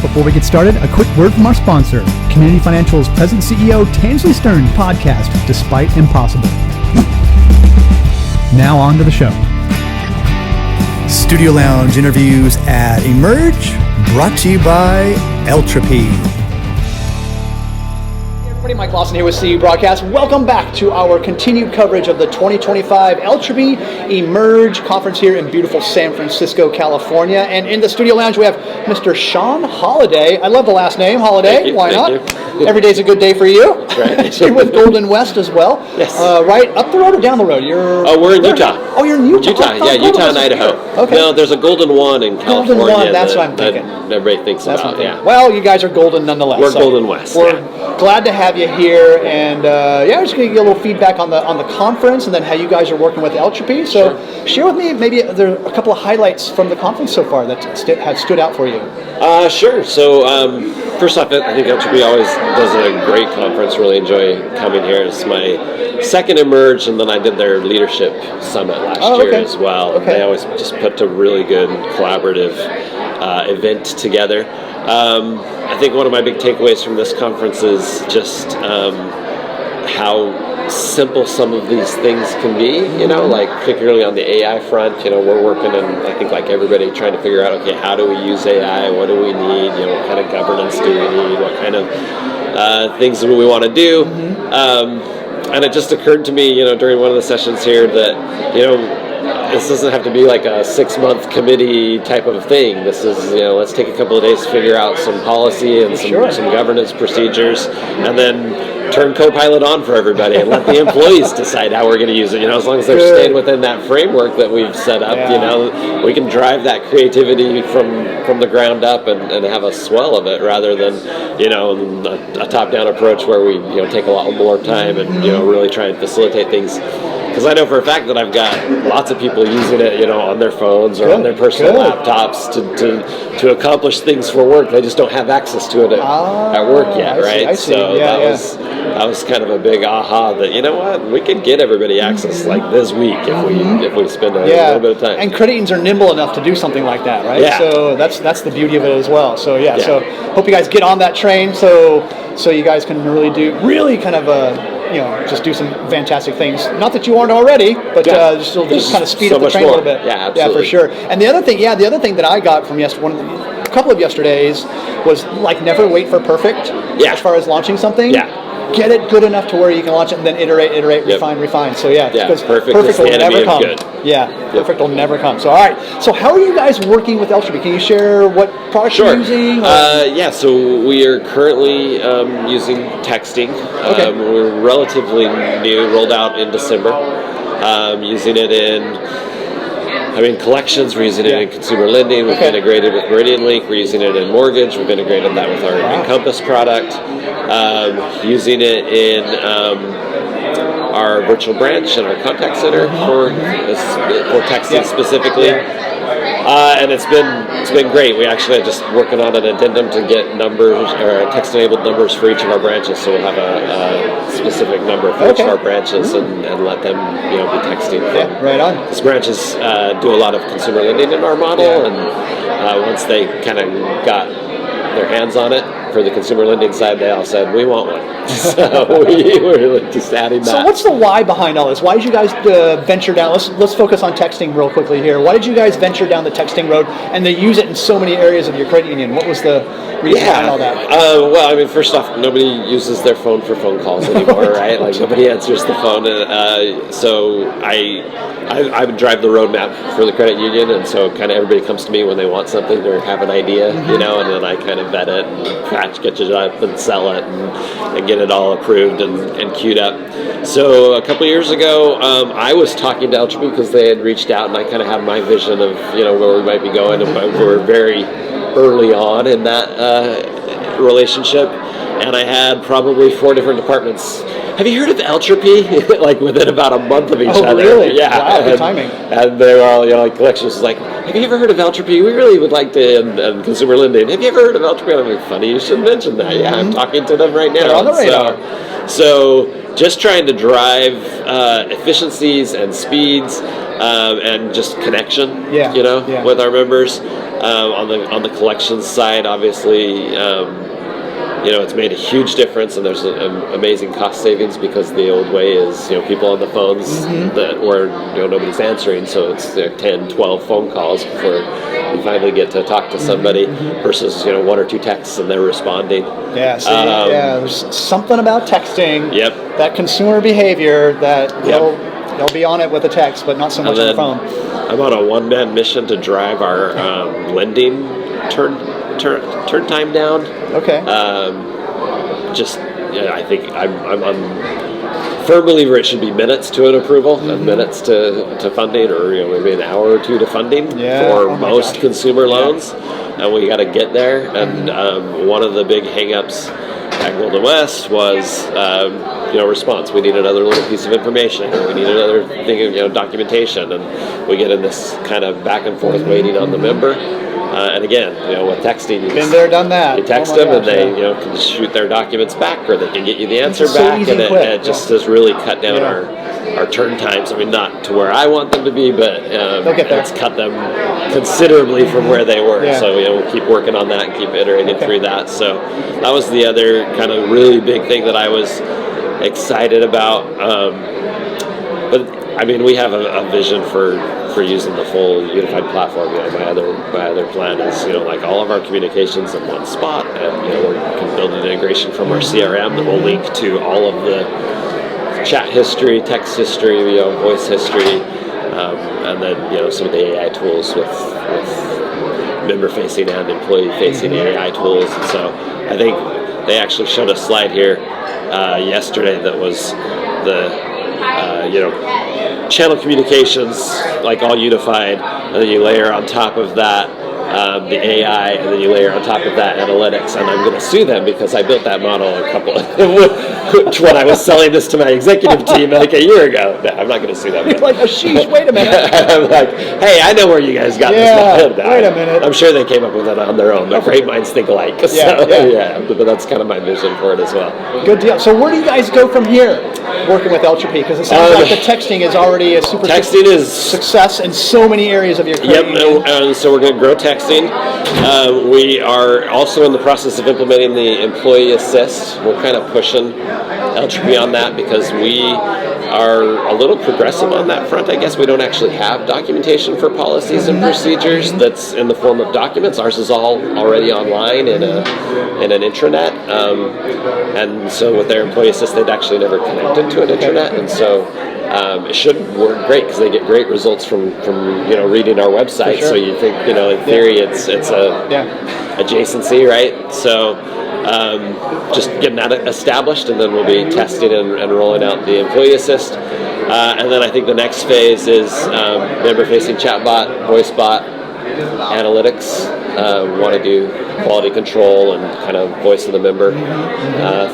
Before we get started, a quick word from our sponsor, Community Financial's President CEO Tansley Stern podcast, Despite Impossible. Now on to the show. Studio Lounge interviews at Emerge, brought to you by Eltropy. Mike Lawson here with CU Broadcast. Welcome back to our continued coverage of the 2025 Eltropy Emerge conference here in beautiful San Francisco, California. And in the studio lounge, we have Mr. Sean Holliday. I love the last name, Holliday. Why not? Every day's a good day for you. Right. You're with Goldenwest as well. Yes. Right up the road or down the road? We're in Utah. Oh, you're in Utah. Utah and Idaho. Okay. No, there's a Golden One in California. Golden One, that's what I'm thinking. That everybody thinks about. Yeah. Well, you guys are golden nonetheless. We're Goldenwest. We're glad to have you here, and we're just going to get a little feedback on the conference, and then how you guys are working with Eltropy. So, share with me maybe there are a couple of highlights from the conference so far that have stood out for you. Sure. So, first off, I think Eltropy always does a great conference. Really enjoy coming here. It's my second Emerge, and then I did their leadership summit last year as well. Okay. They always just put a really good collaborative event together. I think one of my big takeaways from this conference is just how simple some of these things can be, like particularly on the AI front. We're working on, I think like everybody, trying to figure out, okay, how do we use AI? What do we need? What kind of governance do we need? What kind of things do we want to do? And it just occurred to me, during one of the sessions here that, this doesn't have to be like a 6-month committee type of thing. This is, let's take a couple of days to figure out some policy and some governance procedures, and then turn Copilot on for everybody and let the employees decide how we're going to use it. As long as they're staying within that framework that we've set up, we can drive that creativity from the ground up and have a swell of it, rather than, a top-down approach where we, take a lot more time and, really try and facilitate things. Because I know for a fact that I've got lots of people using it, on their phones or on their personal laptops to accomplish things for work. They just don't have access to it at work yet, right? I see. So that was kind of a big aha that, we can get everybody access like this week if we spend a little bit of time. And credit unions are nimble enough to do something like that, right? Yeah. So that's the beauty of it as well. So so hope you guys get on that train so you guys can really kind of just do some fantastic things. Not that you aren't already, but just kind of speed up the train a little bit. Yeah, absolutely. Yeah, for sure. And the other thing that I got from a couple of yesterdays was like never wait for perfect. Yeah. As far as launching something. Yeah. Get it good enough to where you can launch it and then iterate, refine. So because perfect will never come. good. Perfect will never come. So all right. So how are you guys working with Eltropy? Can you share what products you're using? So we are currently using texting. We're relatively new, rolled out in December. Using it in collections. We're using it in consumer lending. We've integrated with Meridian Link. We're using it in mortgage. We've integrated that with our Encompass product. Using it in our virtual branch and our contact center for texting specifically. And it's been great. We actually are just working on an addendum to get numbers or text-enabled numbers for each of our branches. So we'll have a specific number for each of our branches and let them be texting. Right on. Because branches do a lot of consumer lending in our model, and once they kind of got their hands on it for the consumer lending side, they all said, we want one. So we were just adding that. So what's the why behind all this? Why did you guys venture down? Let's focus on texting real quickly here. Why did you guys venture down the texting road and they use it in so many areas of your credit union? What was the reason behind all that? First off, nobody uses their phone for phone calls anymore, right? Like nobody answers the phone. So I would drive the roadmap for the credit union, and so kind of everybody comes to me when they want something or have an idea, and then I kind of vet it and get it up and sell it and get it all approved and queued up. So a couple years ago, I was talking to Eltropy because they had reached out, and I kind of had my vision of where we might be going, and we were very early on in that relationship, and I had probably 4 different departments have you heard of Eltropy? Like within about a month of each other. Really? Yeah. Wow, good timing. And they were all, like collections was like, have you ever heard of Eltropy? We really would like to, and consumer lending. Have you ever heard of Eltropy? And I'm like, funny you should mention that. Yeah, I'm talking to them right now. They're on the radar. So just trying to drive efficiencies and speeds and just connection, with our members. On the collections side, obviously, it's made a huge difference, and there's amazing cost savings because the old way is, people on the phones that where nobody's answering, so it's 10, 12 phone calls before you finally get to talk to somebody versus 1 or 2 texts and they're responding. Yeah, there's something about texting. Yep. That consumer behavior that they'll be on it with a text, but not so much on the phone. I'm on a one-man mission to drive our lending turn time down. Okay. I think I'm a firm believer it should be minutes to an approval and minutes to funding, or maybe an hour or 2 to funding for most consumer loans, and we got to get there. And one of the big hang-ups at Goldenwest was response. We need another little piece of information, or we need another thing of documentation, and we get in this kind of back and forth waiting on the member. And again, with texting, been there, done that. You text them, and they can just shoot their documents back, or they can get you the answer so back, and and it just has really cut down our turn times. I mean, not to where I want them to be, but it's cut them considerably from where they were. Yeah. So we'll keep working on that and keep iterating through that. So that was the other kind of really big thing that I was excited about. But I mean, we have a vision for using the full unified platform. My other plan is like all of our communications in one spot, and we can build an integration from our CRM that will link to all of the chat history, text history, voice history, and then some of the AI tools with member-facing and employee-facing AI tools. And so I think they actually showed a slide here yesterday that was the channel communications, like all unified, and then you layer on top of that the AI, and then you layer on top of that analytics. And I'm going to sue them because I built that model when I was selling this to my executive team like a year ago. No, I'm not going to sue them. You're like, oh, sheesh, wait a minute. I'm like, hey, I know where you guys got this model. Wait a minute. I'm sure they came up with it on their own. But great minds think alike. But that's kind of my vision for it as well. Good deal. So where do you guys go from here working with Eltropy? Because it sounds like the texting is already a super success in so many areas of your career. Yep, so we're going to grow texting. We are also in the process of implementing the employee assist. We're kind of pushing Eltropy on that because we are a little progressive on that front. I guess we don't actually have documentation for policies and procedures that's in the form of documents. Ours is all already online in an intranet, and so with their employee assist, they'd actually never connected to an intranet, and so it should work great because they get great results from reading our website. Sure. So you think in theory it's a adjacency, right? So just getting that established, and then we'll be testing and rolling out the employee assist, and then I think the next phase is member-facing chatbot, voice bot, analytics. Want to do quality control and kind of voice of the member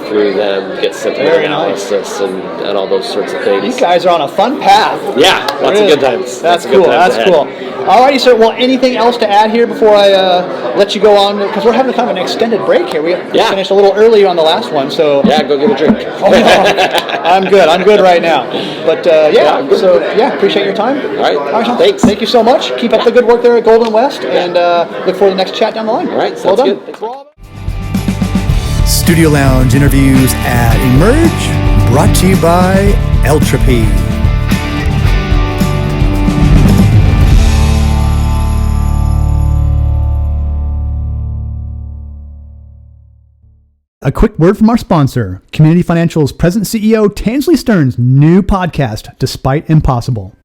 through them, get sentiment analysis and all those sorts of things. You guys are on a fun path. Yeah, lots of good times. That's cool. That's cool. Alrighty, sir. Well, anything else to add here before I let you go on? Because we're having kind of an extended break here. We finished a little early on the last one, so go get a drink. Oh, no. I'm good right now. But appreciate your time. All right, thanks. Thank you so much. Keep up the good work there at Goldenwest, and look forward to the next chat down the line. All right, well done. Good. Studio Lounge interviews at Emerge, brought to you by Eltropy. A quick word from our sponsor, Community Financial's President CEO Tansley Stern's new podcast, Despite Impossible.